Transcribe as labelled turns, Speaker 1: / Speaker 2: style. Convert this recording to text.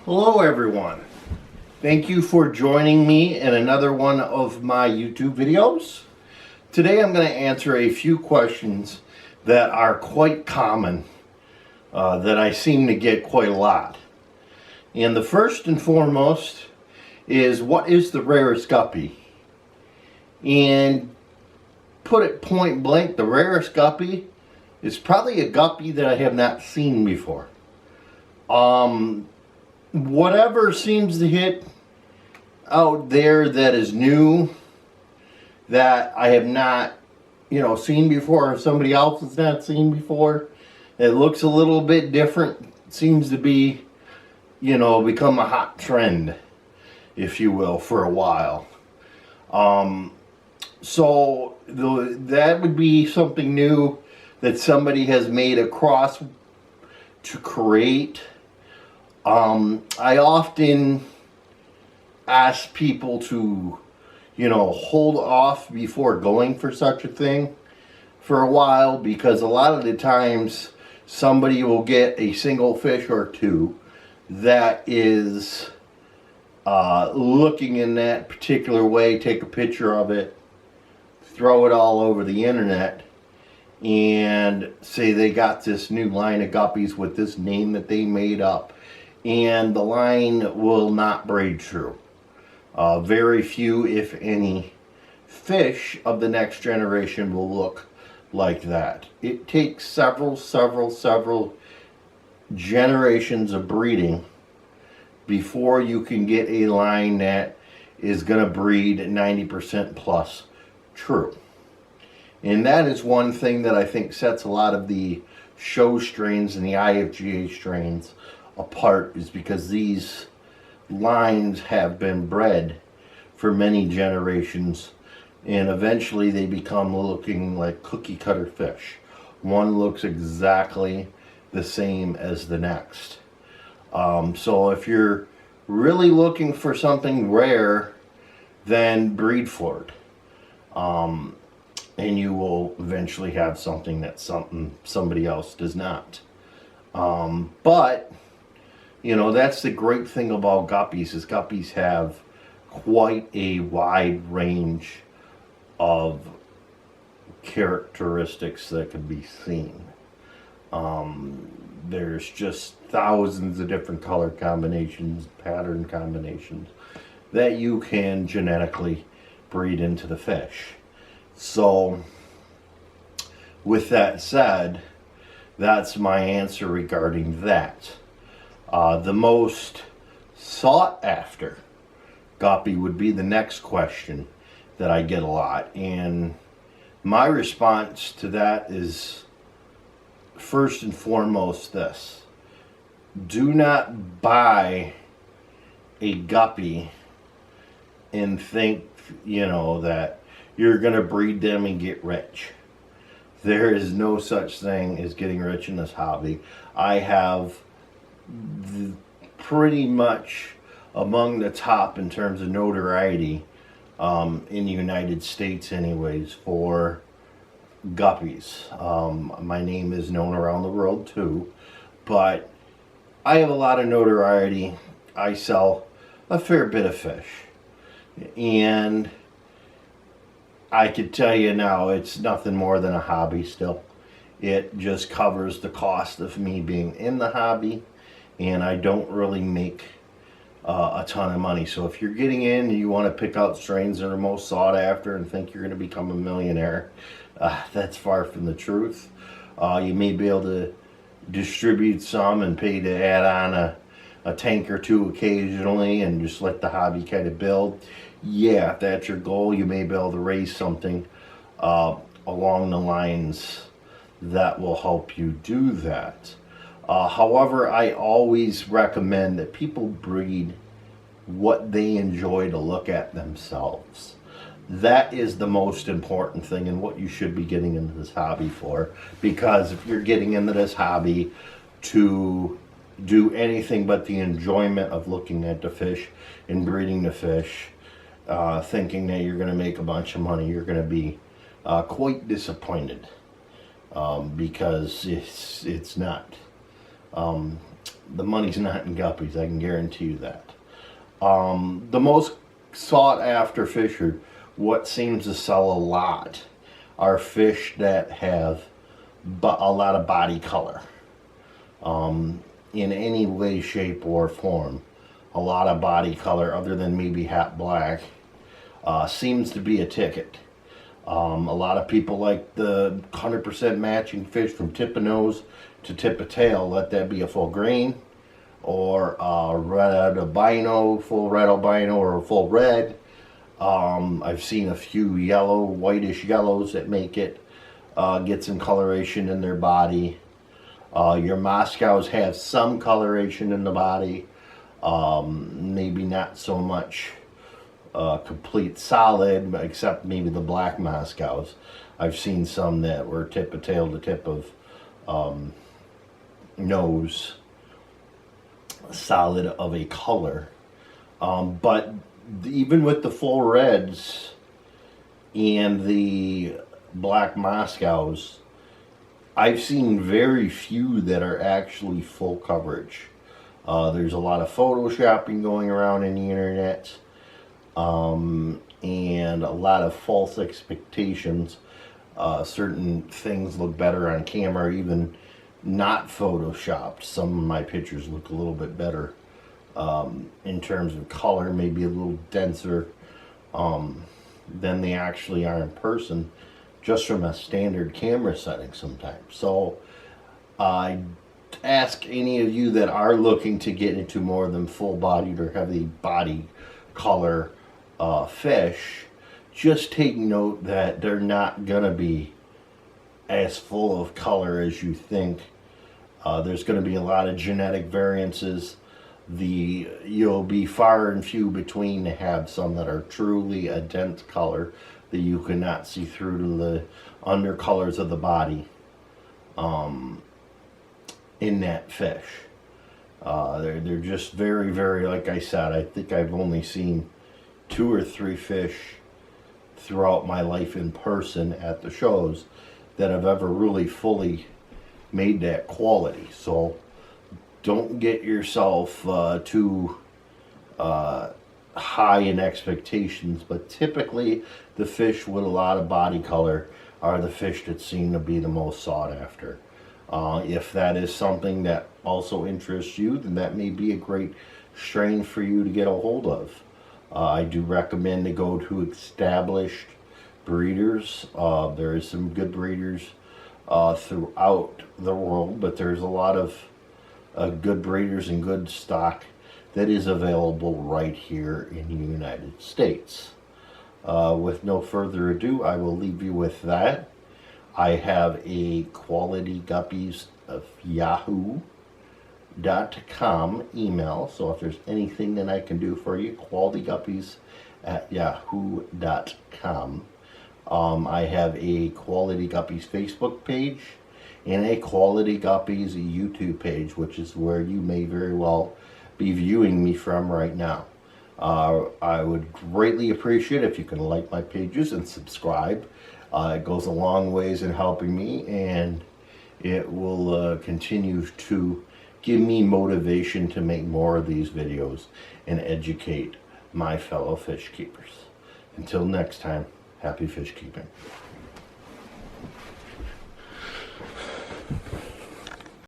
Speaker 1: Hello everyone. Thank you for joining me in another one of my YouTube videos. Today I'm going to answer a few questions that are quite common, that I seem to get quite a lot. And the first and foremost is, what is the rarest guppy? And put it point blank, the rarest guppy is probably a guppy that I have not seen before. Whatever seems to hit out there that is new, that I have not, seen before, or somebody else has not seen before, it looks a little bit different, seems to be, become a hot trend, if you will, for a while. So that would be something new that somebody has made a cross to create. I often ask people to, hold off before going for such a thing for a while, because a lot of the times somebody will get a single fish or two that is looking in that particular way, take a picture of it, throw it all over the internet, and say they got this new line of guppies with this name that they made up. And the line will not breed true. Very few, if any, fish of the next generation will look like that. It takes several generations of breeding before you can get a line that is going to breed 90% plus true. And that is one thing that I think sets a lot of the show strains and the IFGA strains apart, is because these lines have been bred for many generations, and eventually they become looking like cookie cutter fish. One looks exactly the same as the next. So if you're really looking for something rare, then breed for it. And you will eventually have something that somebody else does not. But that's the great thing about guppies, is guppies have quite a wide range of characteristics that can be seen. There's just thousands of different color combinations, pattern combinations that you can genetically breed into the fish. So, with that said, that's my answer regarding that. The most sought after guppy would be the next question that I get a lot. And my response to that is, first and foremost, this: do not buy a guppy and think, that you're going to breed them and get rich. There is no such thing as getting rich in this hobby. I have pretty much among the top in terms of notoriety in the United States anyways for guppies. My name is known around the world too, but I have a lot of notoriety. I sell a fair bit of fish, and I could tell you now, it's nothing more than a hobby still. It just covers the cost of me being in the hobby, and I don't really make a ton of money. So if you're getting in and you want to pick out strains that are most sought after and think you're going to become a millionaire, that's far from the truth. You may be able to distribute some and pay to add on a tank or two occasionally and just let the hobby kind of build. Yeah, if that's your goal, you may be able to raise something along the lines that will help you do that. However, I always recommend that people breed what they enjoy to look at themselves. That is the most important thing, and what you should be getting into this hobby for. Because if you're getting into this hobby to do anything but the enjoyment of looking at the fish and breeding the fish, thinking that you're going to make a bunch of money, you're going to be quite disappointed, because it's not. the money's not in guppies, I can guarantee you that. The most sought after fish, or what seems to sell a lot, are fish that have a lot of body color. In any way, shape, or form. A lot of body color, other than maybe hat black, seems to be a ticket. A lot of people like the 100% matching fish from tip of nose to tip of tail. Let that be a full grain, or red albino, full red albino, or a full red. I've seen a few yellow, whitish yellows that make it get some coloration in their body. Your Moscows have some coloration in the body, maybe not so much complete solid, except maybe the black Moscows. I've seen some that were tip of tail to tip of nose, solid of a color. But even with the full reds and the black Moscows, I've seen very few that are actually full coverage. There's a lot of photoshopping going around in the internet, and a lot of false expectations. Certain things look better on camera, even not photoshopped. Some of my pictures look a little bit better in terms of color, maybe a little denser than they actually are in person, just from a standard camera setting sometimes. So I ask any of you that are looking to get into more than full-bodied or heavy body color fish, just take note that they're not gonna be as full of color as you think. There's gonna be a lot of genetic variances. You'll be far and few between to have some that are truly a dense color that you cannot see through to the undercolors of the body in that fish. They're just very, very, like I said, I think I've only seen 2 or 3 fish throughout my life in person at the shows that have ever really fully made that quality. So don't get yourself too high in expectations, but typically the fish with a lot of body color are the fish that seem to be the most sought after. If that is something that also interests you, then that may be a great strain for you to get a hold of. I do recommend to go to established breeders. There is some good breeders throughout the world, but there's a lot of good breeders and good stock that is available right here in the United States. With no further ado, I will leave you with that. I have a Quality Guppies of yahoo.com email, so if there's anything that I can do for you, qualityguppies@yahoo.com. I have a Quality Guppies Facebook page and a Quality Guppies YouTube page, which is where you may very well be viewing me from right now. I would greatly appreciate if you can like my pages and subscribe. It goes a long ways in helping me, and it will continue to give me motivation to make more of these videos and educate my fellow fish keepers. Until next time, happy fish keeping.